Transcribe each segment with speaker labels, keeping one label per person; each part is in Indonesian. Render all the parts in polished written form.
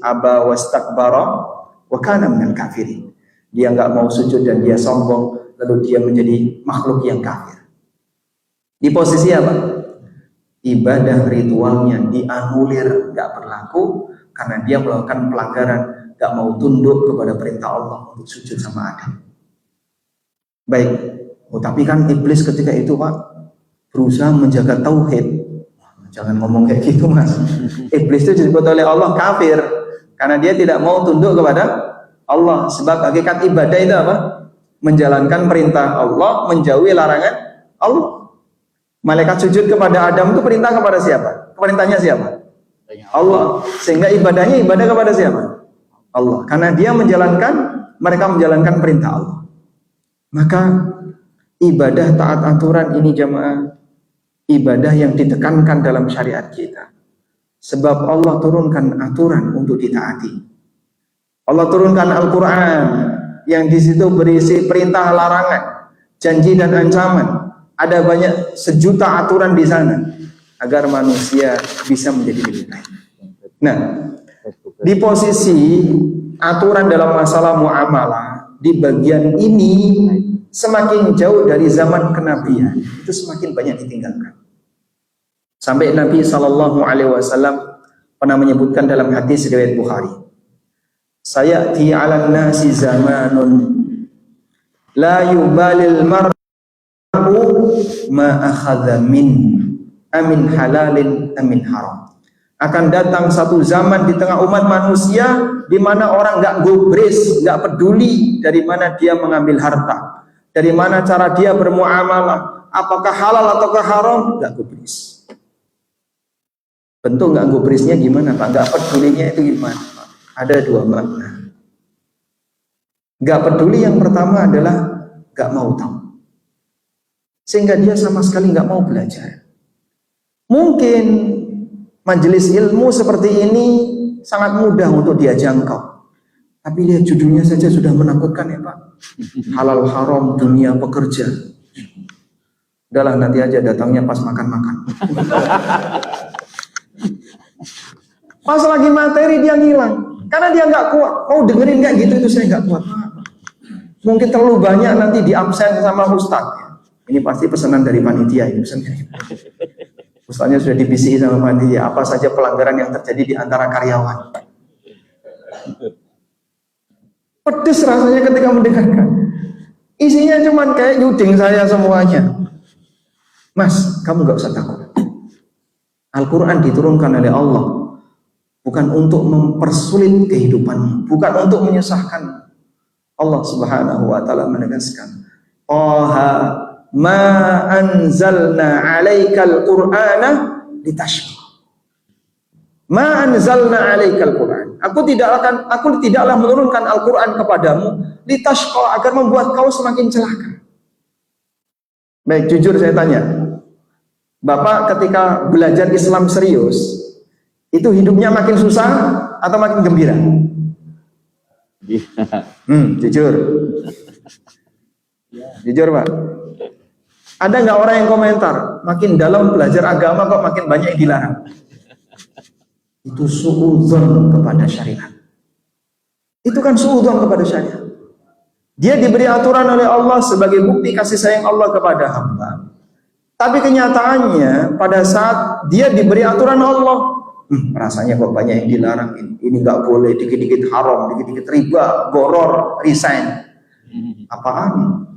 Speaker 1: aba wastakbara wa kana minal kafirin. Dia enggak mau sujud dan dia sombong, lalu dia menjadi makhluk yang kafir. Di posisi apa? Ibadah ritualnya dianulir, enggak berlaku karena dia melakukan pelanggaran, enggak mau tunduk kepada perintah Allah untuk sujud sama Adam. Baik, tapi kan iblis ketika itu Pak berusaha menjaga tauhid. Jangan ngomong kayak gitu Mas. Iblis itu disebut oleh Allah kafir karena dia tidak mau tunduk kepada Allah. Sebab hakikat ibadah itu apa? Menjalankan perintah Allah, menjauhi larangan Allah. Malaikat sujud kepada Adam itu perintah kepada siapa? Perintahnya siapa? Allah. Sehingga ibadahnya ibadah kepada siapa? Allah. Karena dia menjalankan, mereka menjalankan perintah Allah. Maka ibadah taat aturan ini jamaah, ibadah yang ditekankan dalam syariat kita. Sebab Allah turunkan aturan untuk ditaati. Allah turunkan Al-Quran yang di situ berisi perintah, larangan, janji dan ancaman. Ada banyak sejuta aturan di sana agar manusia bisa menjadi lebih baik. Nah, di posisi aturan dalam masalah muamalah di bagian ini semakin jauh dari zaman kenabian, itu semakin banyak ditinggalkan. Sampai Nabi Shallallahu Alaihi Wasallam pernah menyebutkan dalam hadis riwayat Bukhari, sayati 'alan nasi zamanun la yubalil mar'u ma akhadha min amin halalin amin haram. Akan datang satu zaman di tengah umat manusia di mana orang nggak gubris, nggak peduli dari mana dia mengambil harta, dari mana cara dia bermuamalah, apakah halal ataukah haram, nggak gubris. Bentuk nggak gubrisnya gimana Pak? Nggak pedulinya itu gimana Pak? Ada dua makna. Nggak peduli yang pertama adalah nggak mau tahu, sehingga dia sama sekali nggak mau belajar. Mungkin majelis ilmu seperti ini sangat mudah untuk dia jangkau, tapi lihat judulnya saja sudah menakutkan ya Pak. Halal haram dunia pekerja. Udahlah nanti aja datangnya pas makan-makan. Pas lagi materi dia ngilang karena dia nggak kuat. Mau dengerin nggak gitu itu saya nggak kuat. Mungkin terlalu banyak nanti di absen sama ustaz. Ini pasti pesanan dari panitia ini. Ustaznya sudah dibisiki sama panitia apa saja pelanggaran yang terjadi di antara karyawan. Pedes rasanya ketika mendengarkan. Isinya cuman kayak nyuding saya semuanya. Mas, kamu nggak usah takut. Al-Quran diturunkan oleh Allah bukan untuk mempersulit kehidupanmu, bukan untuk menyusahkan. Allah Subhanahu wa taala menegaskan, "Taha ma anzalna 'alaikal Qur'ana litashqa." Ma anzalna 'alaikal Qur'an. Aku tidaklah menurunkan Al-Qur'an kepadamu litashqa, agar membuat kau semakin celaka. Baik, jujur saya tanya. Bapak ketika belajar Islam serius, itu hidupnya makin susah atau makin gembira? Jujur. Jujur Pak. Ada nggak orang yang komentar, makin dalam belajar agama kok makin banyak yang dilarang? Itu suudzon kepada syariat. Itu kan suudzon kepada syariat. Dia diberi aturan oleh Allah sebagai bukti kasih sayang Allah kepada hamba. Tapi kenyataannya pada saat dia diberi aturan Allah, rasanya kok banyak yang dilarang. Ini nggak boleh, dikit-dikit haram, dikit-dikit riba, goror, resign. Apaan?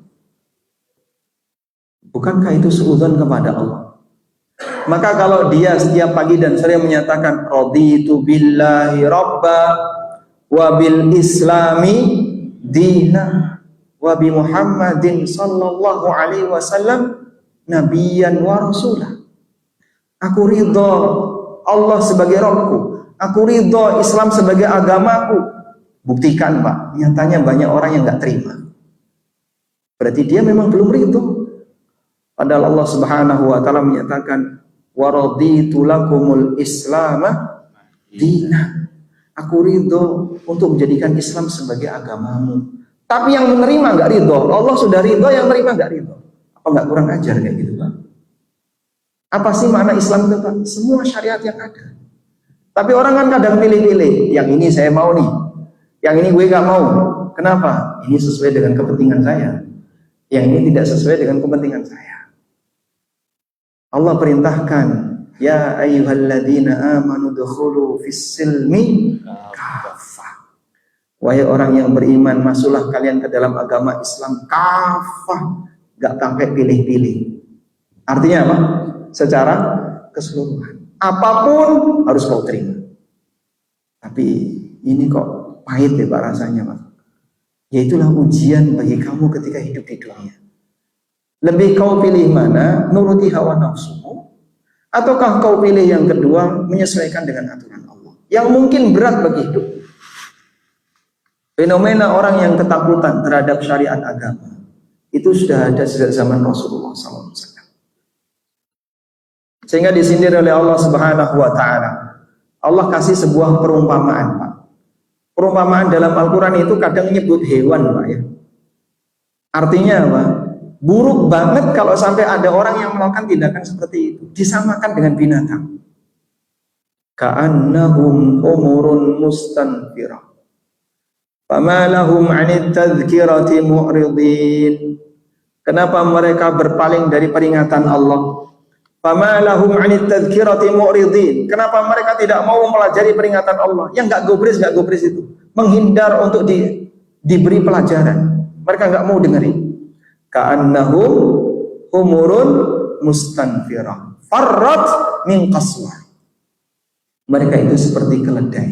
Speaker 1: Bukankah itu suudzon kepada Allah? Maka kalau dia setiap pagi dan sore menyatakan raditu billahi rabba wa bil islami dina wa bi Muhammadin sallallahu alaihi wasallam nabiyan wa rasulah. Aku ridho Allah sebagai Rabbku, aku ridho Islam sebagai agamaku. Buktikan Pak, nyatanya banyak orang yang nggak terima. Berarti dia memang belum ridho. Padahal Allah Subhanahu wa taala menyatakan wa raditu lakumul islama dina. Aku ridho untuk menjadikan Islam sebagai agamamu. Tapi yang menerima nggak ridho. Allah sudah ridho, yang menerima nggak ridho. Apa nggak kurang ajar kayak gitu Pak? Apa sih makna Islam itu Pak? Semua syariat yang ada. Tapi orang kan kadang pilih-pilih, yang ini saya mau nih, yang ini gue gak mau. Kenapa? Ini sesuai dengan kepentingan saya, yang ini tidak sesuai dengan kepentingan saya. Allah perintahkan, ya ayyuhalladzina amanu dukhulu fis silmi kafah. Wahai orang yang beriman, masuklah kalian ke dalam agama Islam kafah, gak pakai pilih-pilih. Artinya apa? Secara keseluruhan. Apapun harus kau terima. Tapi ini kok pahit ya Pak rasanya Pak. Yaitulah ujian bagi kamu ketika hidup di dunia. Lebih kau pilih mana? Nuruti hawa nafsumu, ataukah kau pilih yang kedua, menyesuaikan dengan aturan Allah yang mungkin berat bagi hidup. Fenomena orang yang ketakutan terhadap syariat agama itu sudah ada sejak zaman Rasulullah SAW. Sehingga disindir oleh Allah Subhanahu wa taala. Allah kasih sebuah perumpamaan, Pak. Perumpamaan dalam Al-Qur'an itu kadang nyebut hewan, Pak ya. Artinya apa? Buruk banget kalau sampai ada orang yang melakukan tindakan seperti itu, disamakan dengan binatang. Ka'annahum umurun mustanfirah. Fama lahum 'anit tadhkirati mu'ridin. Kenapa mereka berpaling dari peringatan Allah? Fama lahum 'anit tadhkirati mu'ridin. Kenapa mereka tidak mau mempelajari peringatan Allah? Yang enggak gubris itu, menghindar untuk diberi pelajaran. Mereka enggak mau dengerin. Ka'annahum umurun mustanfirah. Farrat min qaswar. Mereka itu seperti keledai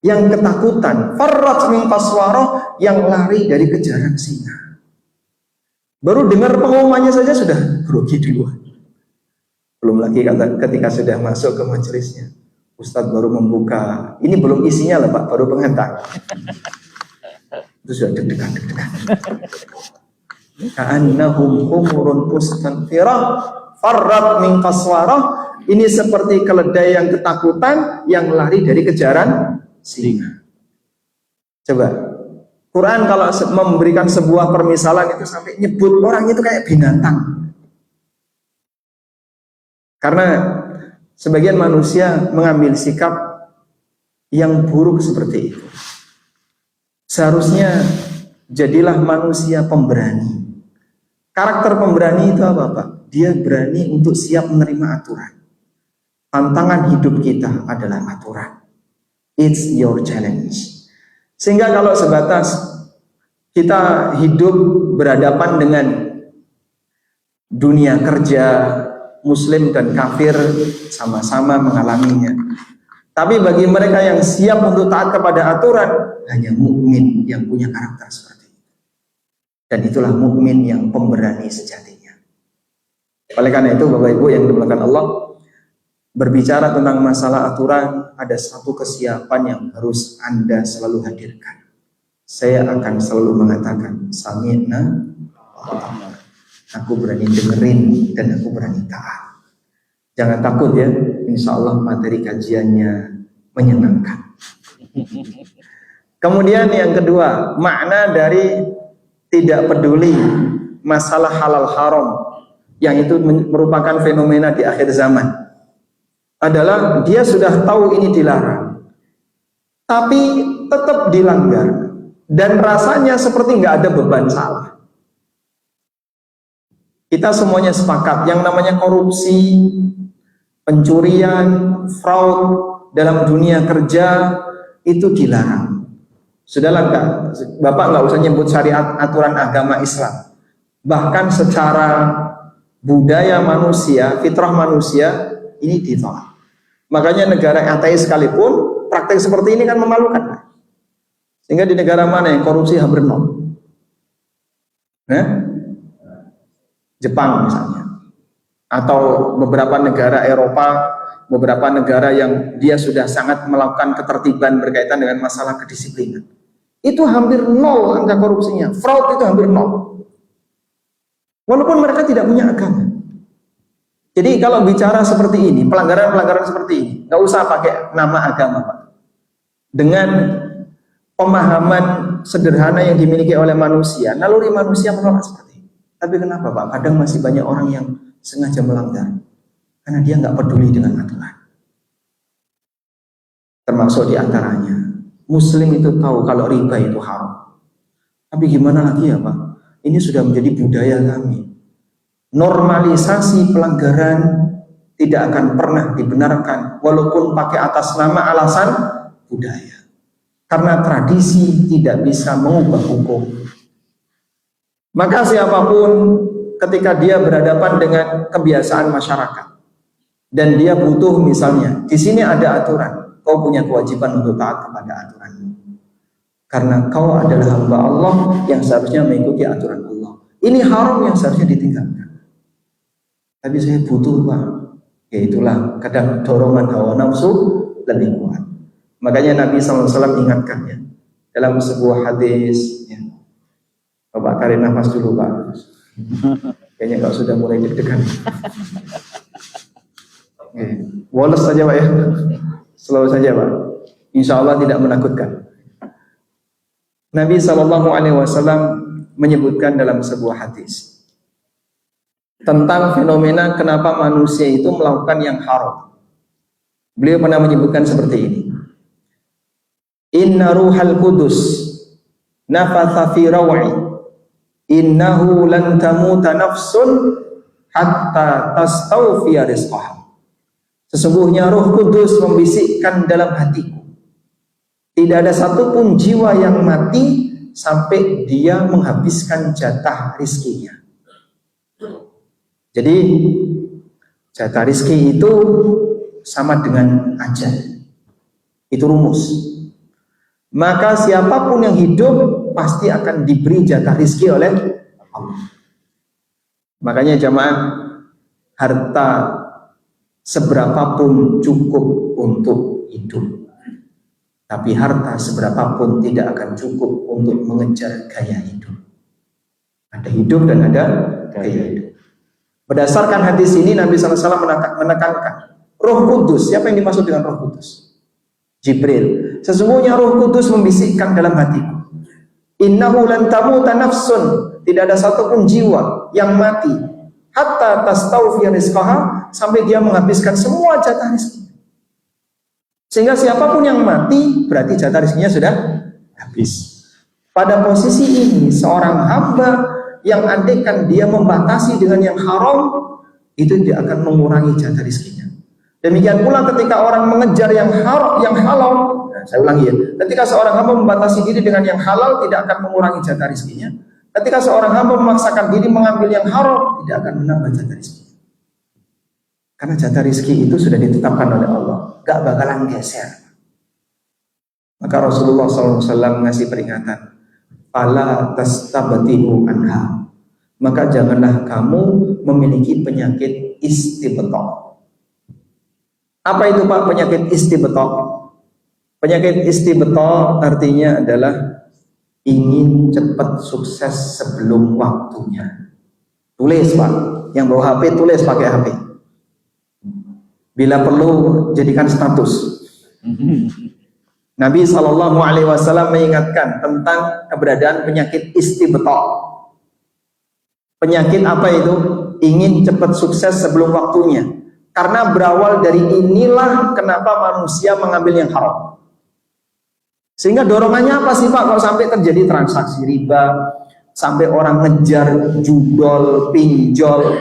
Speaker 1: yang ketakutan. Farrat min qaswar, yang lari dari kejaran singa. Baru dengar pengumumannya saja sudah grogi duluan. Belum lagi ketika sudah masuk ke majelisnya, Ustadz baru membuka, ini belum isinya lah Pak, baru pengantar. Itu sudah deg-degan. Ka'annahum humurun mustanfirah farrat min qaswarah. Ini seperti keledai yang ketakutan, yang lari dari kejaran singa. Coba Quran kalau memberikan sebuah permisalan itu sampai nyebut orang itu kayak binatang. Karena sebagian manusia mengambil sikap yang buruk seperti itu. Seharusnya jadilah manusia pemberani. Karakter pemberani itu apa Pak? Dia berani untuk siap menerima aturan. Tantangan hidup kita adalah aturan. It's your challenge. Sehingga kalau sebatas kita hidup berhadapan dengan dunia kerja, Muslim dan kafir sama-sama mengalaminya. Tapi bagi mereka yang siap untuk taat kepada aturan, hanya mukmin yang punya karakter seperti itu. Dan itulah mukmin yang pemberani sejatinya. Oleh karena itu, Bapak Ibu yang dimuliakan Allah, berbicara tentang masalah aturan, ada satu kesiapan yang harus Anda selalu hadirkan. Saya akan selalu mengatakan, sami'na wa ata'na. Aku berani dengerin dan aku berani taat. Jangan takut ya, insya Allah materi kajiannya menyenangkan. Kemudian yang kedua, makna dari tidak peduli masalah halal haram, yang itu merupakan fenomena di akhir zaman, adalah dia sudah tahu ini dilarang, tapi tetap dilanggar, dan rasanya seperti nggak ada beban salah. Kita semuanya sepakat yang namanya korupsi, pencurian, fraud dalam dunia kerja itu dilarang. Sudahlah Bapak nggak usah nyebut syariat aturan agama Islam. Bahkan secara budaya manusia, fitrah manusia ini ditolak. Makanya negara ateis sekalipun praktek seperti ini kan memalukan. Sehingga di negara mana yang korupsi hampir nol? Jepang misalnya, atau beberapa negara Eropa, beberapa negara yang dia sudah sangat melakukan ketertiban berkaitan dengan masalah kedisiplinan, itu hampir nol angka korupsinya, fraud itu hampir nol, walaupun mereka tidak punya agama. Jadi kalau bicara seperti ini, pelanggaran-pelanggaran seperti ini, nggak usah pakai nama agama Pak. Dengan pemahaman sederhana yang dimiliki oleh manusia, naluri manusia menolak seperti ini. Tapi kenapa Pak? Kadang masih banyak orang yang sengaja melanggar karena dia nggak peduli dengan aturan. Termasuk di antaranya, Muslim itu tahu kalau riba itu haram. Tapi gimana lagi ya Pak? Ini sudah menjadi budaya kami. Normalisasi pelanggaran tidak akan pernah dibenarkan walaupun pakai atas nama alasan budaya. Karena tradisi tidak bisa mengubah hukum. Maka siapapun ketika dia berhadapan dengan kebiasaan masyarakat dan dia butuh misalnya, di sini ada aturan, kau punya kewajiban untuk taat kepada aturan. Karena kau adalah hamba Allah yang seharusnya mengikuti aturan Allah. Ini haram yang seharusnya ditinggalkan. Tapi saya butuh Pak. Ya itulah kadang dorongan hawa nafsu lebih kuat. Makanya Nabi SAW ingatkannya dalam sebuah hadis. Ya. Bapak tarik nafas dulu Pak. Kayaknya kalau sudah mulai deg-degan. Woles saja Pak ya. Slow saja Pak. Insya Allah tidak menakutkan. Nabi SAW menyebutkan dalam sebuah hadis tentang fenomena kenapa manusia itu melakukan yang haram. Beliau pernah menyebutkan seperti ini. Inna ruhal kudus nafatha fi raw'i innahu lan tamuta nafsun hatta tastawfiya rizqaha. Sesungguhnya Roh Kudus membisikkan dalam hatiku, tidak ada satupun jiwa yang mati sampai dia menghabiskan jatah rizkinya. Jadi jatah rizki itu sama dengan ajal. Itu rumus. Maka siapapun yang hidup pasti akan diberi jatah rizki oleh Allah. Makanya jamaah, harta seberapapun cukup untuk hidup. Tapi harta seberapapun tidak akan cukup untuk mengejar gaya hidup. Ada hidup dan ada gaya hidup. Berdasarkan hadis ini Nabi SAW menekankan Roh Kudus. Siapa yang dimaksud dengan Roh Kudus? Jibril. Sesungguhnya Roh Kudus membisikkan dalam hatiku, innahu lan tamuta nafsun, tidak ada satupun jiwa yang mati hatta tastawfiya rizqaha, sampai dia menghabiskan semua jatah rezeki. Sehingga siapapun yang mati berarti jatah rezekinya sudah habis. Pada posisi ini seorang hamba yang andaikan dia membatasi dengan yang haram, itu dia akan mengurangi jatah rezekinya. Demikian pula ketika orang mengejar yang haram, yang halal. Nah, saya ulangi ya. Ketika seorang hamba membatasi diri dengan yang halal, tidak akan mengurangi jatah rezekinya. Ketika seorang hamba memaksakan diri mengambil yang haram, tidak akan menambah jatah rezekinya. Karena jatah rezeki itu sudah ditetapkan oleh Allah, gak bakalan geser. Maka Rasulullah SAW ngasih peringatan, fala tastabtihu anha, maka janganlah kamu memiliki penyakit istibta. Apa itu Pak penyakit istibta? Penyakit istibta artinya adalah ingin cepat sukses sebelum waktunya. Tulis Pak, yang bawa HP tulis pakai HP. Bila perlu jadikan status. Nabi SAW mengingatkan tentang keberadaan penyakit istibta. Penyakit apa itu? Ingin cepat sukses sebelum waktunya. Karena berawal dari inilah kenapa manusia mengambil yang haram. Sehingga dorongannya apa sih Pak kalau sampai terjadi transaksi riba, sampai orang ngejar judol, pinjol,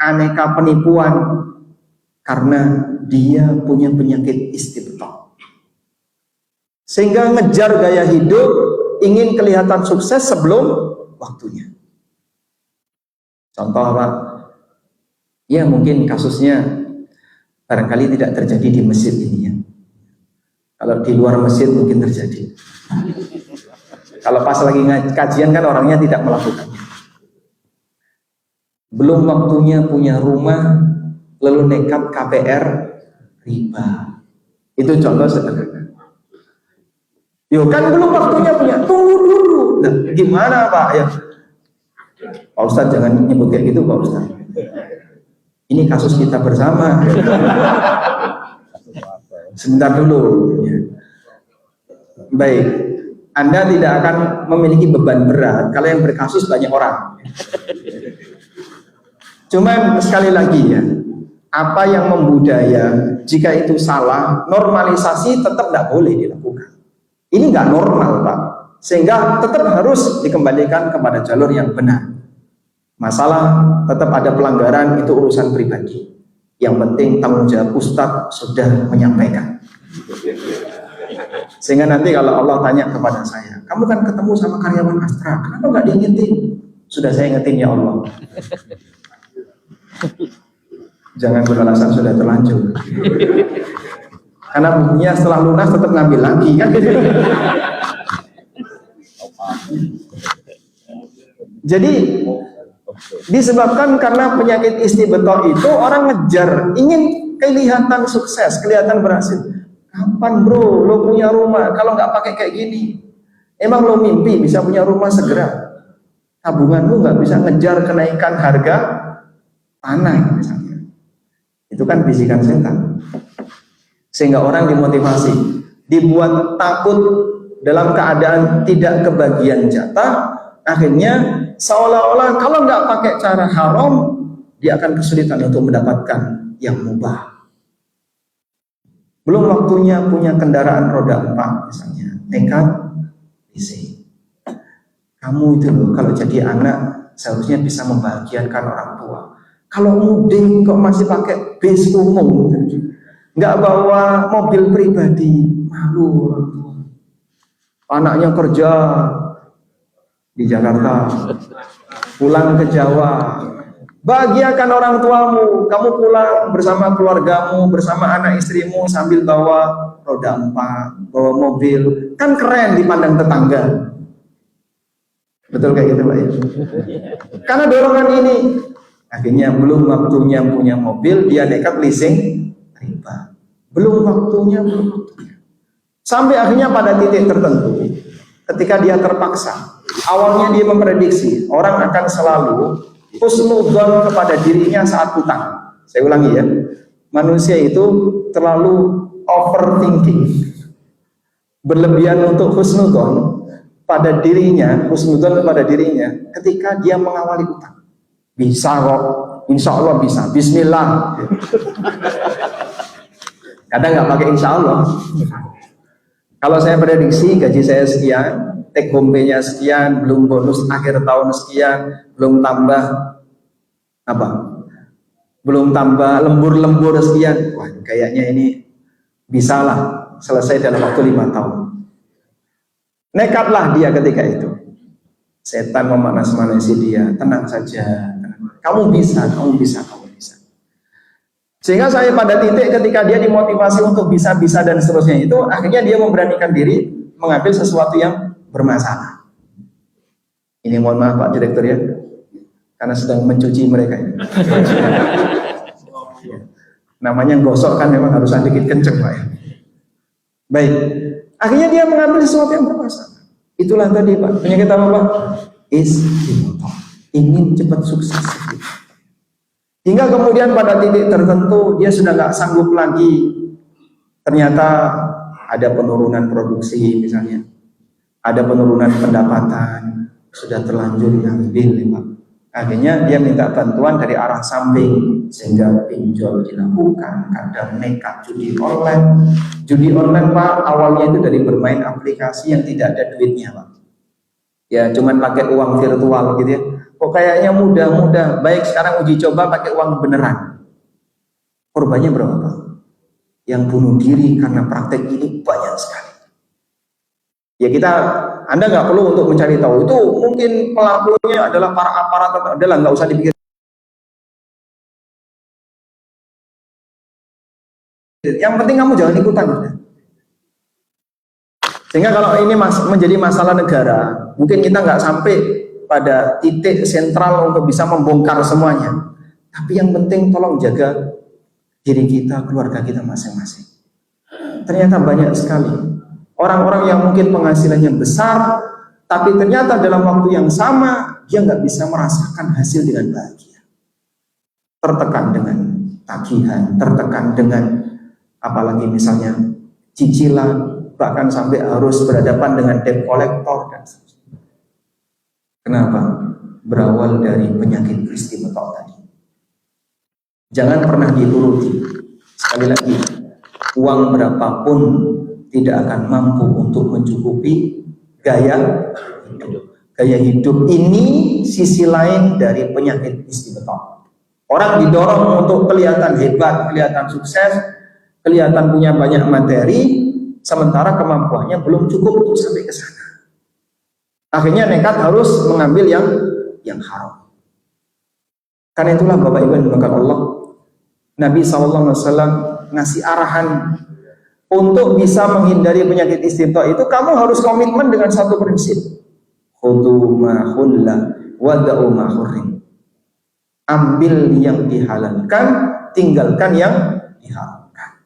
Speaker 1: aneka penipuan, karena dia punya penyakit istibta. Sehingga ngejar gaya hidup, ingin kelihatan sukses sebelum waktunya. Contoh Pak, ya mungkin kasusnya barangkali tidak terjadi di masjid ini ya. Kalau di luar masjid mungkin terjadi. Kalau pas lagi kajian kan orangnya tidak melakukannya. Belum waktunya punya rumah, lalu nekat KPR riba. Itu contoh sederhana. Yo kan belum waktunya punya, tunggu dulu. Nah, gimana Pak ya? Pak Ustadz jangan nyebut kayak gitu Pak Ustadz. Ini kasus kita bersama. Sebentar dulu. Baik, Anda tidak akan memiliki beban berat kalau yang berkasus banyak orang. Cuman sekali lagi ya, apa yang membudaya, jika itu salah, normalisasi tetap tidak boleh dilakukan. Ini nggak normal, Pak. Sehingga tetap harus dikembalikan kepada jalur yang benar. Masalah tetap ada pelanggaran, itu urusan pribadi. Yang penting tanggung jawab Ustadz sudah menyampaikan. Sehingga nanti kalau Allah tanya kepada saya, kamu kan ketemu sama karyawan Astra, kenapa nggak diingetin? Sudah saya ingetin ya Allah. Jangan beralasan sudah terlanjur. Karena buktinya setelah lunas tetap ngambil lagi kan. Jadi disebabkan karena penyakit istibeto itu orang ngejar, ingin kelihatan sukses, kelihatan berhasil. Kapan bro lo punya rumah kalau nggak pakai kayak gini? Emang lo mimpi bisa punya rumah segera? Tabunganmu nggak bisa ngejar kenaikan harga tanah misalnya. Itu kan bisikan setan. Sehingga orang dimotivasi, dibuat takut dalam keadaan tidak kebagian jatah. Akhirnya seolah-olah kalau nggak pakai cara haram, dia akan kesulitan untuk mendapatkan yang mubah. Belum waktunya punya kendaraan roda 4 misalnya, nekat leasing. Kamu itu loh, kalau jadi anak seharusnya bisa membahagiakan orang tua. Kalau mudik kok masih pakai bis umum, nggak bawa mobil pribadi, malu orang tua. Anaknya kerja di Jakarta, pulang ke Jawa, bahagiakan orang tuamu. Kamu pulang bersama keluargamu, bersama anak istrimu sambil bawa roda 4, bawa mobil, kan keren dipandang tetangga. Betul kayak gitu Pak ya? Karena dorongan ini, akhirnya belum waktunya punya mobil, dia nekat leasing riba. Belum waktunya. Sampai akhirnya pada titik tertentu, ketika dia terpaksa, awalnya dia memprediksi orang akan selalu husnudzon kepada dirinya saat utang. Saya ulangi ya, manusia itu terlalu overthinking, berlebihan untuk husnudzon pada dirinya, husnudzon pada dirinya ketika dia mengawali utang. Bisa kok, insya Allah bisa, bismillah. Kadang nggak pakai insya Allah. Kalau saya prediksi gaji saya sekian, take home pay-nya sekian, belum bonus akhir tahun sekian, belum tambah apa? Belum tambah lembur-lembur sekian. Wah, kayaknya ini bisalah selesai dalam waktu 5 tahun. Nekatlah dia ketika itu. Setan memanas-manasi dia, tenang saja. Kamu bisa, kamu bisa, kamu bisa. Sehingga saya pada titik ketika dia dimotivasi untuk bisa-bisa dan seterusnya itu, akhirnya dia memberanikan diri mengambil sesuatu yang bermasalah. Ini mohon maaf Pak Direktur ya, karena sedang mencuci mereka ini. Namanya gosok kan memang harus sedikit kenceng Pak ya. Baik, akhirnya dia mengambil sesuatu yang bermasalah. Itulah tadi Pak, penyakit apa Pak? Istimewa, ingin cepat sukses. Hingga kemudian pada titik tertentu dia sudah nggak sanggup lagi. Ternyata ada penurunan produksi misalnya, ada penurunan pendapatan, sudah terlanjur ngambil Pak. Akhirnya dia minta bantuan dari arah samping sehingga pinjol dilakukan, kadang nekat judi online. Judi online Pak awalnya itu dari bermain aplikasi yang tidak ada duitnya Pak. Ya cuman pakai uang virtual gitu ya. Kok kayaknya mudah-mudah. Baik sekarang uji coba pakai uang beneran. Korbannya berapa Pak? Yang bunuh diri karena praktek ini banyak sekali. Ya Anda nggak perlu untuk mencari tahu itu mungkin pelakunya adalah para aparat atau adalah nggak usah dipikir. Yang penting kamu jangan ikutan. Sehingga kalau ini menjadi masalah negara, mungkin kita nggak sampai pada titik sentral untuk bisa membongkar semuanya. Tapi yang penting tolong jaga diri kita, keluarga kita masing-masing. Ternyata banyak sekali orang-orang yang mungkin penghasilannya besar, tapi ternyata dalam waktu yang sama dia nggak bisa merasakan hasil dengan bahagia. Tertekan dengan tagihan, tertekan dengan apalagi misalnya cicilan, bahkan sampai harus berhadapan dengan debt collector dan sebagainya. Kenapa? Berawal dari penyakit istimewa tadi. Jangan pernah dituruti. Sekali lagi, uang berapapun tidak akan mampu untuk mencukupi gaya hidup. Gaya hidup ini sisi lain dari penyakit istibdal. Orang didorong untuk kelihatan hebat, kelihatan sukses, kelihatan punya banyak materi, sementara kemampuannya belum cukup untuk sampai ke sana. Akhirnya nekat harus mengambil yang haram. Karena itulah Bapak Ibu yang dimakan Allah, Nabi SAW ngasih arahan untuk bisa menghindari penyakit istibdal itu, kamu harus komitmen dengan satu prinsip. Khudhu ma hulla wada'u ma hurrim. Ambil yang dihalalkan, tinggalkan yang diharamkan.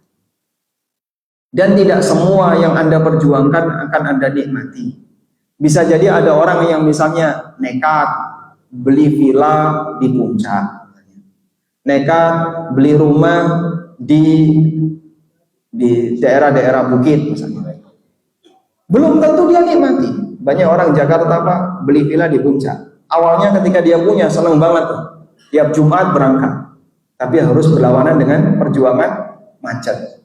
Speaker 1: Dan tidak semua yang Anda perjuangkan akan Anda nikmati. Bisa jadi ada orang yang misalnya nekat beli villa di puncak, nekat beli rumah di daerah-daerah bukit misalnya. Belum tentu dia nikmati. Banyak orang Jakarta Pak beli villa di puncak. Awalnya ketika dia punya seneng banget tuh. Tiap Jumat berangkat. Tapi harus berlawanan dengan perjuangan macet.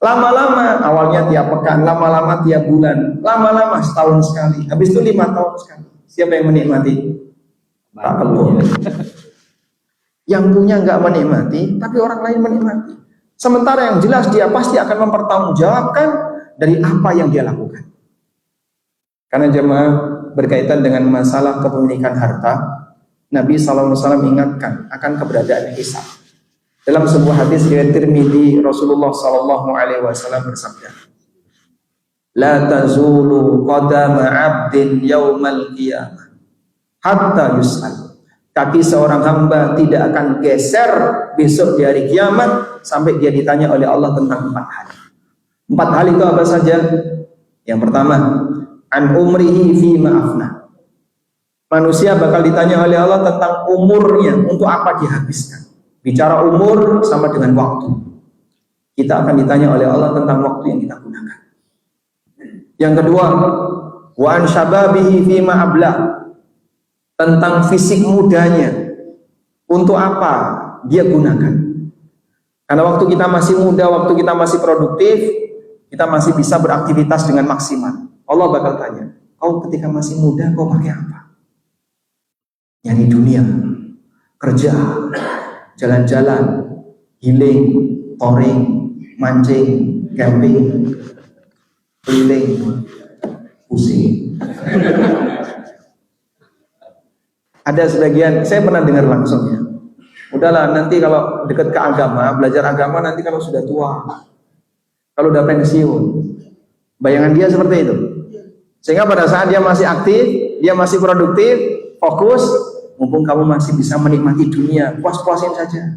Speaker 1: Lama-lama awalnya tiap pekan, lama-lama tiap bulan, lama-lama setahun sekali. Habis itu 5 tahun sekali. Siapa yang menikmati? Pak Kelur. Yang punya nggak menikmati, tapi orang lain menikmati. Sementara yang jelas dia pasti akan mempertanggungjawabkan dari apa yang dia lakukan. Karena jemaah berkaitan dengan masalah kepemilikan harta, Nabi SAW ingatkan akan keberadaan hisab. Dalam sebuah hadis riwayat Tirmidzi, Rasulullah SAW bersabda, "La tazulu qadama 'abdin yaumal qiyamah hatta yus'al." Kaki seorang hamba tidak akan geser besok di hari kiamat sampai dia ditanya oleh Allah tentang 4 hal. 4 hal itu apa saja? Yang pertama, an umrihi fi ma'afna. Manusia bakal ditanya oleh Allah tentang umurnya, untuk apa dihabiskan. Bicara umur sama dengan waktu. Kita akan ditanya oleh Allah tentang waktu yang kita gunakan. Yang kedua, wa an syababihi fi ma'abla. Tentang fisik mudanya, untuk apa dia gunakan. Karena waktu kita masih muda, waktu kita masih produktif, kita masih bisa beraktivitas dengan maksimal. Allah bakal tanya, kau ketika masih muda kau pakai apa? Nyari dunia, kerja, jalan-jalan, healing, touring, mancing, camping, keliling, pusing. Ada sebagian, saya pernah dengar langsung ya, udahlah nanti kalau dekat ke agama, belajar agama nanti kalau sudah tua, kalau udah pensiun. Bayangan dia seperti itu. Sehingga pada saat dia masih aktif, dia masih produktif, fokus, mumpung kamu masih bisa menikmati dunia, puas-puasin saja.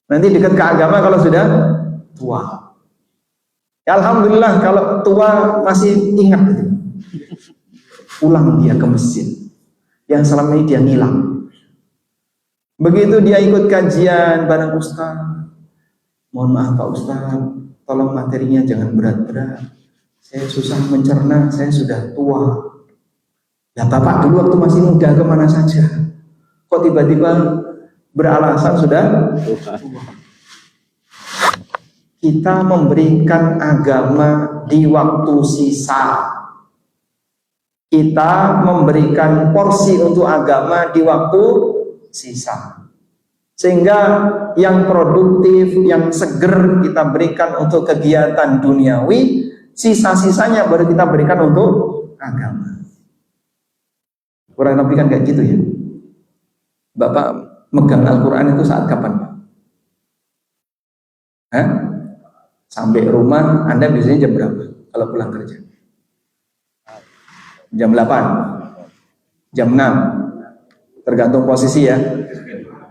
Speaker 1: Nanti dekat ke agama kalau sudah tua. Ya, alhamdulillah kalau tua masih ingat. Pulang dia ke masjid yang selama ini dia ngilang. Begitu dia ikut kajian bareng Ustaz, mohon maaf Pak Ustaz, tolong materinya jangan berat-berat, saya susah mencerna, saya sudah tua. Ya Bapak dulu waktu masih muda kemana saja, kok tiba-tiba beralasan sudah tua. Kita memberikan agama di waktu sisa. Kita memberikan porsi untuk agama di waktu sisa. Sehingga yang produktif, yang seger kita berikan untuk kegiatan duniawi, sisa-sisanya baru kita berikan untuk agama. Kurang lebih kan kayak gitu ya. Bapak megang Al-Quran itu saat kapan Pak? Hah? Sampai rumah Anda biasanya jam berapa kalau pulang kerja? Jam 8, jam 6, tergantung posisi ya.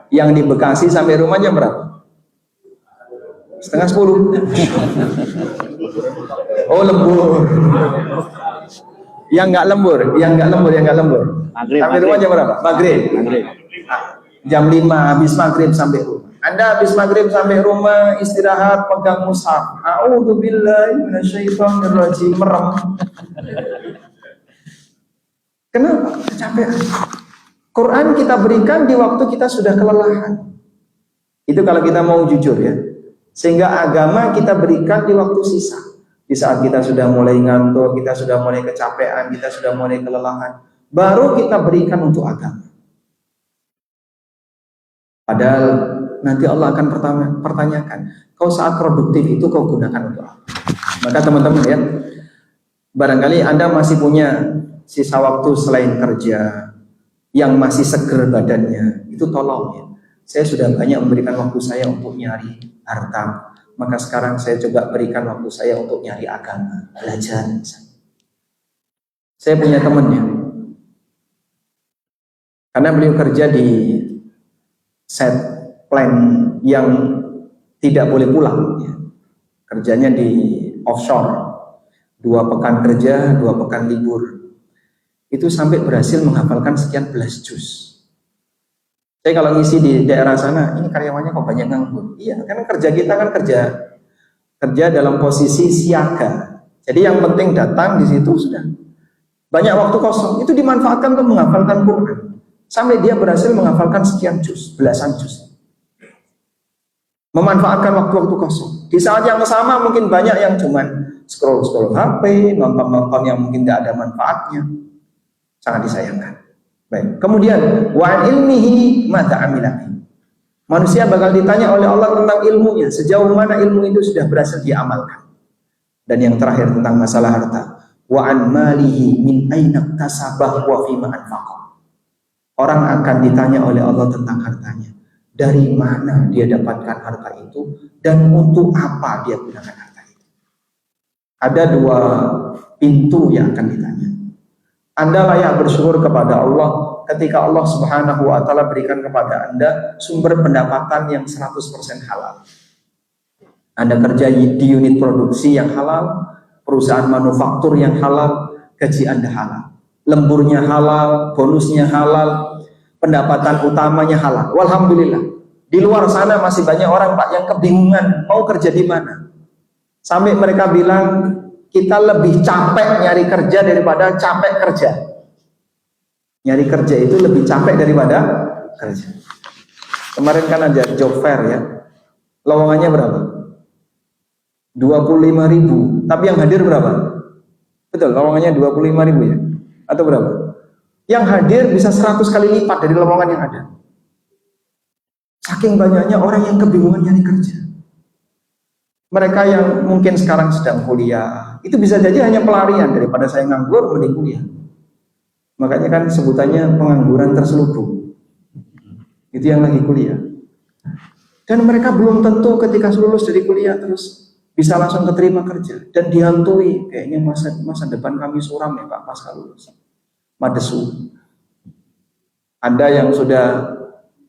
Speaker 1: Yang di Bekasi sampai rumah jam berapa? Setengah 10. Oh lembur. Yang nggak lembur. Sampai rumah jam berapa? Maghrib. Jam 5 habis maghrib sampai rumah. Anda habis maghrib sampai rumah, istirahat, pegang mushaf. A'udzubillahi minasyaitonirrajim, merem. Kenapa? Kecapean. Quran kita berikan di waktu kita sudah kelelahan. Itu kalau kita mau jujur ya. Sehingga agama kita berikan di waktu sisa. Di saat kita sudah mulai ngantuk, kita sudah mulai kecapean, kita sudah mulai kelelahan, baru kita berikan untuk agama. Padahal nanti Allah akan pertanyakan, kau saat produktif itu kau gunakan untuk apa? Maka teman-teman ya, barangkali Anda masih punya sisa waktu selain kerja, yang masih seger badannya, itu tolong ya. Saya sudah banyak memberikan waktu saya untuk nyari harta, maka sekarang saya coba berikan waktu saya untuk nyari agama, belajar. Saya punya temannya, karena beliau kerja di set plan yang tidak boleh pulang ya. Kerjanya di offshore, 2 pekan kerja, 2 pekan libur. Itu sampai berhasil menghafalkan sekian belas juz. Saya kalau ngisi di daerah sana, ini karyawannya kok banyak nganggur. Iya, karena kerja kita kan kerja dalam posisi siaga. Jadi yang penting datang di situ sudah. Banyak waktu kosong itu dimanfaatkan untuk menghafalkan Quran. Sampai dia berhasil menghafalkan sekian juz, belasan juz. Memanfaatkan waktu-waktu kosong. Di saat yang sama mungkin banyak yang cuman scroll HP, nonton-nonton yang mungkin tidak ada manfaatnya. Sangat disayangkan. Baik. Kemudian wa ilmihi mata amilahi. Manusia bakal ditanya oleh Allah tentang ilmunya, sejauh mana ilmu itu sudah berhasil diamalkan. Dan yang terakhir tentang masalah harta, wa an malihi min aina tasabah wa fima anfaqah. Orang akan ditanya oleh Allah tentang hartanya. Dari mana dia dapatkan harta itu dan untuk apa dia gunakan harta itu. Ada 2 pintu yang akan ditanya. Anda layak bersyukur kepada Allah ketika Allah Subhanahu wa taala berikan kepada Anda sumber pendapatan yang 100% halal. Anda kerja di unit produksi yang halal, perusahaan manufaktur yang halal, gaji Anda halal. Lemburnya halal, bonusnya halal, pendapatan utamanya halal. Walhamdulillah. Di luar sana masih banyak orang Pak yang kebingungan mau kerja di mana. Sampai mereka bilang kita lebih capek nyari kerja daripada capek kerja. Nyari kerja itu lebih capek daripada kerja. Kemarin kan ada job fair ya. Lowongannya berapa? 25.000. Tapi yang hadir berapa? Betul, lowongannya 25.000 ya. Atau berapa? Yang hadir bisa 100 kali lipat dari lowongan yang ada. Saking banyaknya orang yang kebingungan nyari kerja. Mereka yang mungkin sekarang sedang kuliah, itu bisa jadi hanya pelarian daripada saya nganggur mending kuliah. Makanya kan sebutannya pengangguran terselubung. Itu yang lagi kuliah. Dan mereka belum tentu ketika lulus dari kuliah terus bisa langsung keterima kerja dan dihantui kayaknya masa depan kami suram ya Pak pasca lulus. Madesu. Anda yang sudah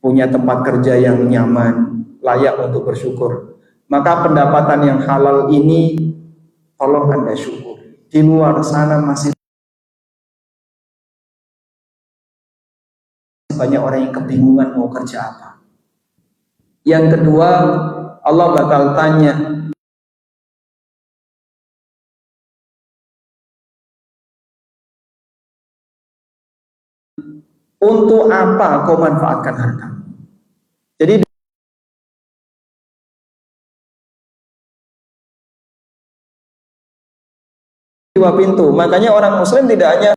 Speaker 1: punya tempat kerja yang nyaman, layak untuk bersyukur, maka pendapatan yang halal ini tolong Anda syukur. Di luar sana masih banyak orang yang kebingungan mau kerja apa. Yang kedua, Allah bakal tanya untuk apa kau manfaatkan harta. Jadi 2 pintu. Makanya orang Muslim tidak hanya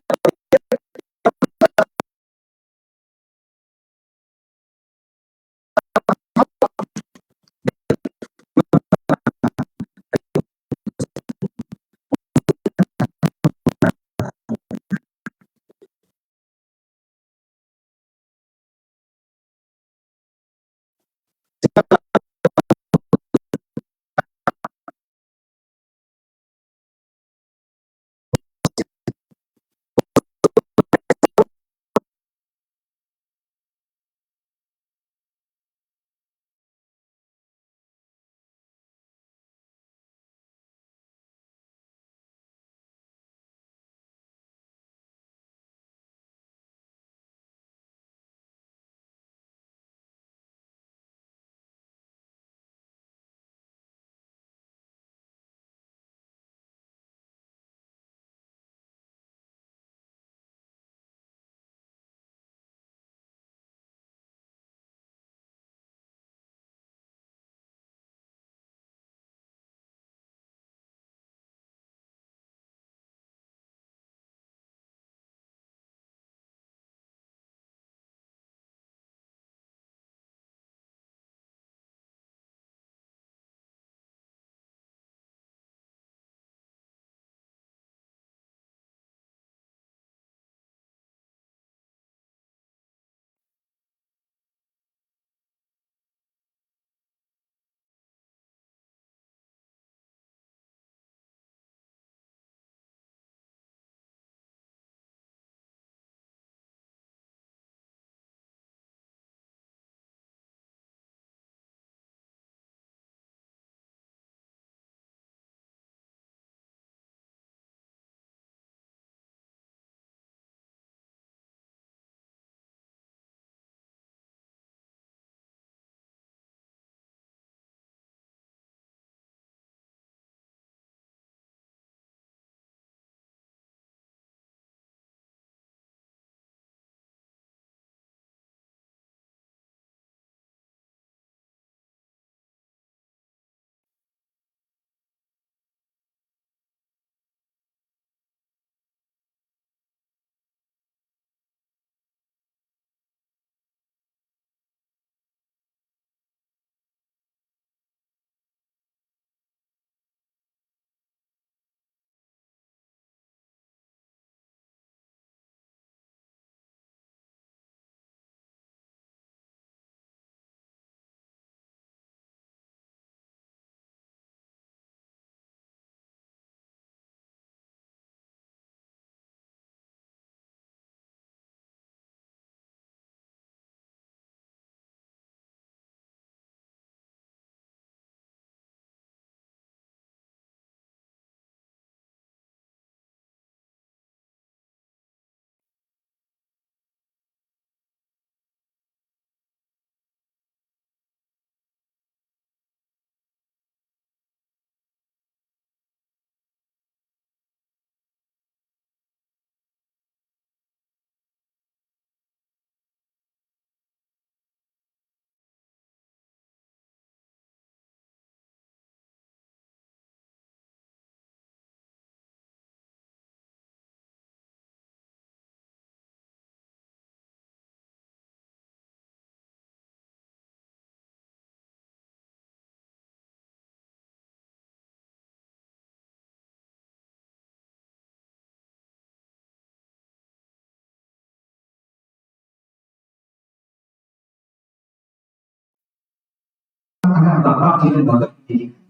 Speaker 2: anak bapak di lembaga pendidikan,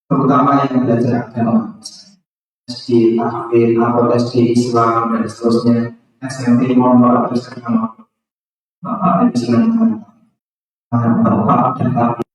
Speaker 2: terutama yang belajar agama, SD, tahfidz, atau SD Islam dan seterusnya, SMP mohon agama, bapak dan silakan anak bapak dan bapak.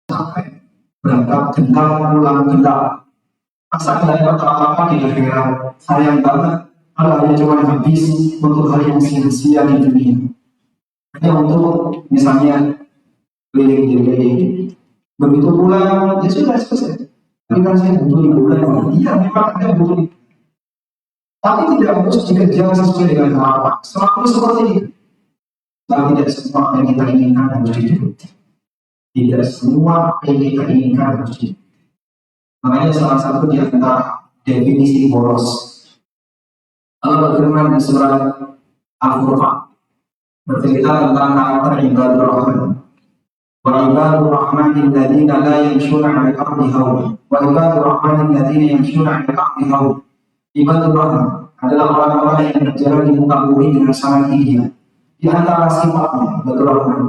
Speaker 2: Sampai berangkat gendam pulang gendam. Masa nggak dapat apa-apa di akhirat, sayang banget kalau hanya cuma habis untuk hal yang sia-sia di dunia. Hanya untuk misalnya keliling-keliling. Begitu pulang, ya sudah selesai. Tapi kan saya butuh liburan. Iya, memang ada butuh liburan. Tapi tidak harus dikejar sesuai dengan harapan. Selalu seperti itu. Dan tidak semua yang kita inginkan harus diikuti. Tidak semua yang kita inginkan harus diikuti. Makanya salah satu di antara definisi boros, Allah berfirman di surat Al-Furqan bercerita tentang karakter ibadur rahman. Wa ibadur rahmanin ladzina la yamshuna 'alal ardi hauna wa ibadur rahmanin ladzina yamshuna 'alal ardi hauna. Ibadur rahman adalah orang-orang yang berjalan di muka bumi dengan sangat tinggi. Di antara sifatnya ibadur rahman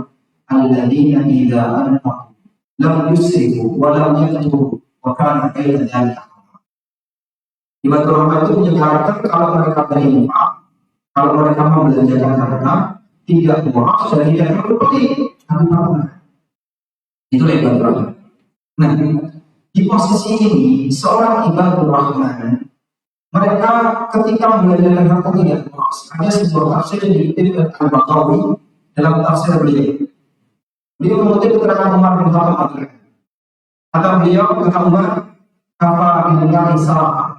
Speaker 2: alladzina idza anfaqu lam yusrifu wa lam yaqturu wa kana khairan dzalika. Ibadur rahman itu punya karakter kalau mereka berinfak, kalau mereka membelanjakan harta, tidak boros dan tidak berlebih. Itulah ibadur rahman. Nah, di posisi ini seorang ibadur rahman, mereka ketika membelanjakan harta tidak boros. Ada sebuah tafsir di Ibnu Al-Baqawi dalam tafsir beliau. Beliau mengutip keterangan Umar bin Khattab. Kata beliau, kata Umar, kafa billahi sa'a.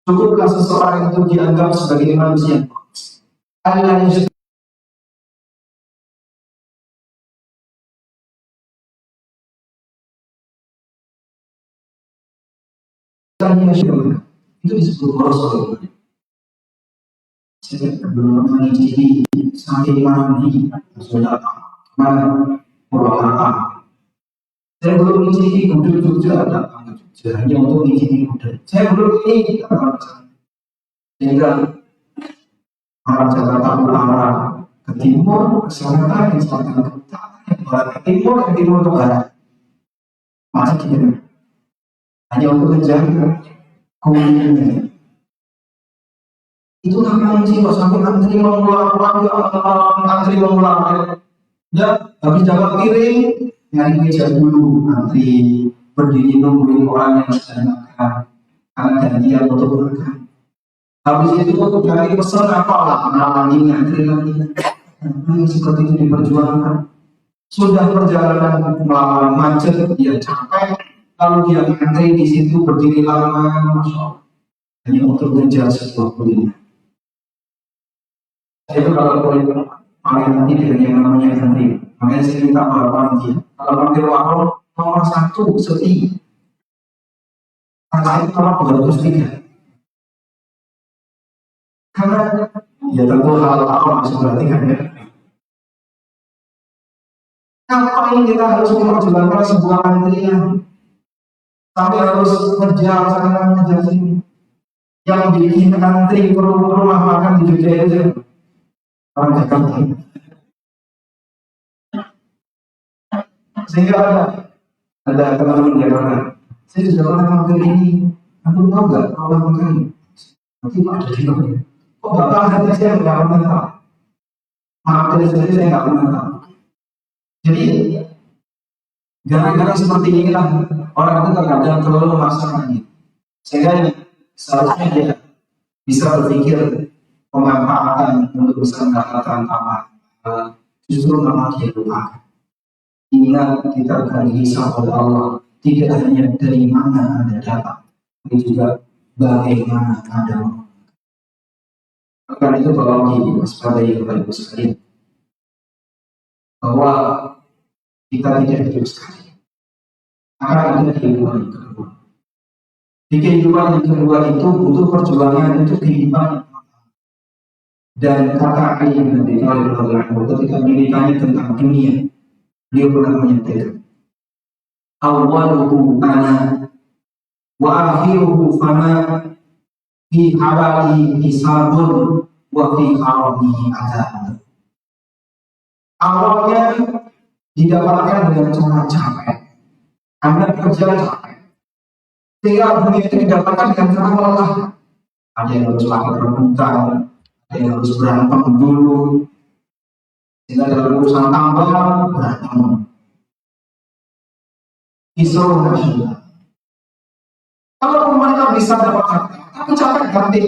Speaker 2: Cukuplah seseorang itu dianggap sebagai manusia. Allah yang itu disebut boros. Saya belum mencicipi sakit mandi sudah mana purwakarta. Saya belum mencicipi gudeg Jogja, datang ke Jogja hanya untuk mencicipi gudeg. Saya belum ini sehingga orang Jakarta Utara ke timur, ke selatan, ke selatan, ke utara, ke barat, ke timur, ke barat. Masa kita hanya untuk menjaga kulturnya. Itu namanya sih kok sampai antri mengulang, antri mengulang. Ya, habis dapat piring, nyari meja dulu, antri berdiri nungguin orang yang sedang makan, karena janjian untuk makan. Habis itu dari pesan apalah, lagi ngantri lagi. Seperti itu diperjuangkan. Sudah perjalanan melawan macet, dia capek, lalu dia ngantri di situ berdiri lama, hanya untuk mengejar sebuah kuliner. Itu kalau boleh paling nanti dengan yang namanya antri. Makanya saya minta maaf dia. Kalau manggil warung nomor 1 sepi. Angka itu nomor 203. Karena ya tentu hal apa masuk perhatikan ya. Ngapain kita harus memperjuangkan sebuah antrian sampai harus ngejar sana ngejar sini. Yang bikin antri rumah makan di Jogja itu orang Jakarta. Sehingga ada teman-teman di Jakarta. Saya sudah pernah makan ini. Aku tahu nggak kalau makan ini? Nanti ada di mana? Kok bapak hati saya nggak pernah tahu? Maaf dari saya nggak pernah tahu. Jadi gara-gara seperti inilah orang itu terkadang terlalu memaksakan. Sehingga seharusnya dia bisa berpikir pemanfaatan untuk bisa mendapatkan apa, justru malah dia lupakan. Ingat kita akan dihisab oleh Allah, tidak hanya dari mana Anda datang, tapi juga bagaimana Anda. Karena itu tolong diwaspadai Bapak Ibu sekalian, bahwa kita tidak hidup sekali, akan ada kehidupan yang kedua. Di kehidupan yang kedua itu butuh perjuangan untuk kehidupan. Dan kata ayat Nabi Muhammad ketika ditanya tentang dunia, beliau pernah menyampaikan, awaluhu ana wa akhiruhu fana fi halali hisabun wa fi haramihi azab. Awalnya didapatkan dengan cara capek, Anda kerja capek, sehingga dunia itu didapatkan dengan cara lelah. Ada yang harus lakukan rebutan, ada yang harus berantem dulu, sehingga dalam urusan tambang berantem. Isra nasional. Kalau mereka bisa dapat harta, tapi capek ganti.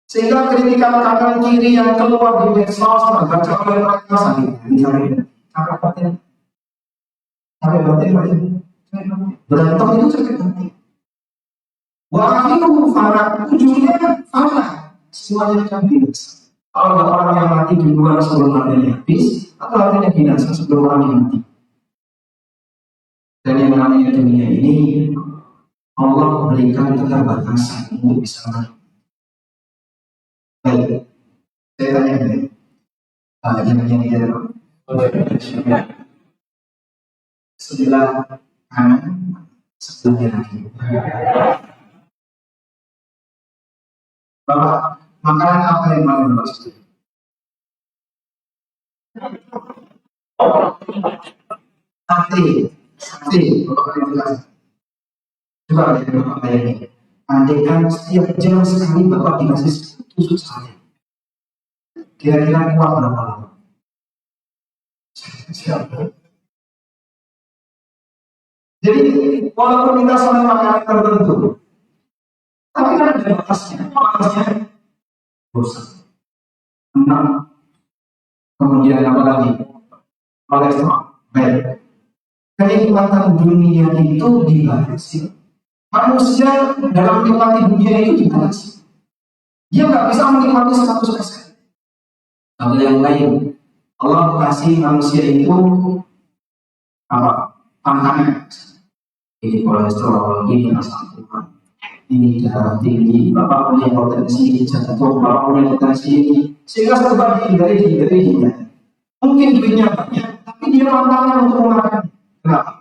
Speaker 2: Sehingga kritikan kanan kiri yang keluar di medsos terbaca oleh mereka sakit. Capek batin. Capek batin. Berantem itu sakit batin. Waktu farah, ujungnya farah. Semuanya akan binasa. Kalau ada orang yang mati duluan sebelum hatinya habis, atau hatinya binasa sebelum orangnya mati. Dan yang namanya dunia ini, Allah berikan keterbatasan untuk bisa mati. Baik, saya tanya ini, yang sebelah kanan, sebelahnya lagi. Bapak, makanan apa yang paling Bapak suka? Sate, Bapak paling suka. Coba lihat Bapak bayangin. Andaikan setiap jam sekali Bapak dikasih tusuk sate, kira-kira kuat berapa lama? Siapa? Jadi walaupun kita sama makanan tertentu, tapi kan ada batasnya, bosan, enam, kemudian apa lagi? Kolesterol, baik. Kenikmatan dunia itu dibatasi Manusia dalam menikmati dunia itu dibatasi. Dia nggak bisa menikmati 100%. Atau yang lain, Allah kasih manusia itu apa? Pantangan. Ini kolesterol, ini asam urat, ini darah tinggi, bapak punya potensi jantung, bapak punya potensi ini, sehingga serba dihindari. Mungkin duitnya banyak, tapi dia pantangan untuk memakan. Kenapa?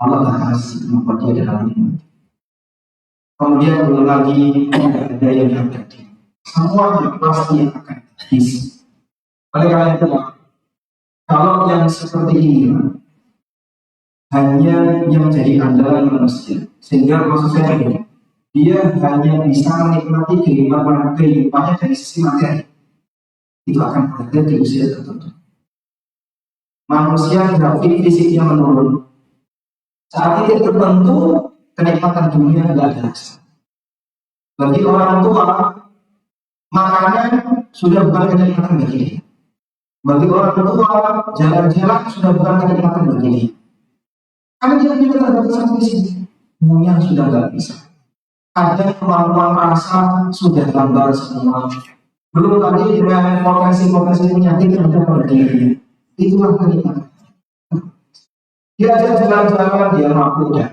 Speaker 2: Allah tak kasih membuat dia dalam ini. Kemudian belum lagi ada yang terjadi. Semuanya pasti akan habis. Oleh karena itu, kalau yang seperti ini hanya yang menjadi andalan manusia, sehingga maksud saya ini, dia hanya bisa menikmati kehidupannya dari sisi materi. Itu akan berada di usia tertentu. Manusia grafik fisiknya menurun. Saat titik tertentu, kenikmatan dunia tidak ada. Bagi orang tua, makanan sudah bukan kenikmatan bagi dia. Bagi orang tua, jalan-jalan sudah bukan kenikmatan bagi dia. Karena dia punya keterbatasan fisik, semuanya sudah tidak bisa. Ada kemampuan rasa sudah gambar semua. Belum lagi dengan potensi penyakit yang ada pada diri. Itulah kenikmatan. Dia ada jalan-jalan, dia mampu dan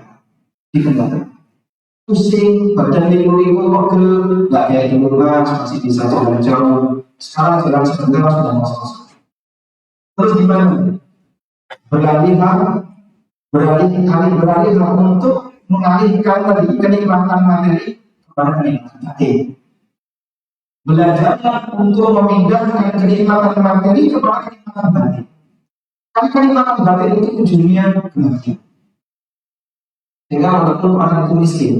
Speaker 2: dikendalikan. Pusing, badan liku-liku, pegel, nggak kayak dulu masih bisa jalan jauh. Sekarang jalan sebentar sudah masuk. Terus gimana? Beralih untuk mengalihkan tadi kenikmatan materi kepada kenikmatan hati. Belajar untuk memindahkan kenikmatan materi kepada kenikmatan batin. Karena kenikmatan batin itu ujungnya kebahagiaan. Sehingga walaupun orang itu miskin,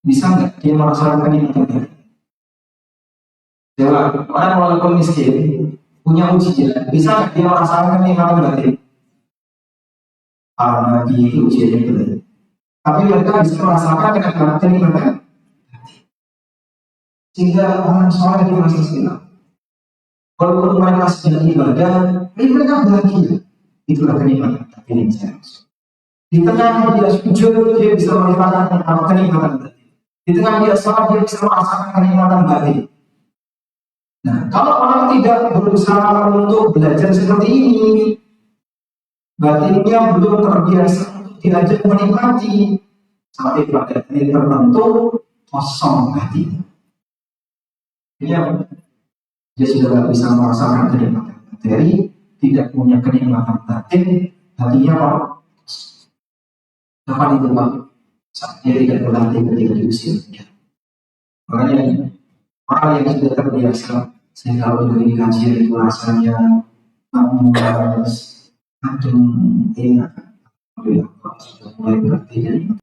Speaker 2: bisa nggak dia merasakan kenikmatan batin? Jawab, orang walaupun miskin punya ujian, bisa nggak dia merasakan kenikmatan batin? Lagi itu ujiannya berat. Tapi mereka bisa merasakan kenikmatan batin. Sehingga orang soleh di masa silam, walaupun mereka sedang ibadah, mereka bahagia. Itulah kenikmatan batin yang saya maksud. Di tengah dia sujud, dia bisa merasakan kenikmatan batin. Di tengah dia sholat, dia bisa merasakan kenikmatan batin. Nah, kalau orang tidak berusaha untuk belajar seperti ini, batinnya belum terbiasa untuk diajak menikmati, sampai pada titik tertentu kosong hatinya. Ini apa? Dia sudah tidak bisa merasakan kenikmatan materi, tidak punya kenikmatan batin, hatinya apa? Kapan itu Pak? Saat dia tidak berlatih ketika di usia muda. Makanya orang yang sudah terbiasa, saya kalau dari kajian itu rasanya malas, adem, enak. Sudah mulai berlatih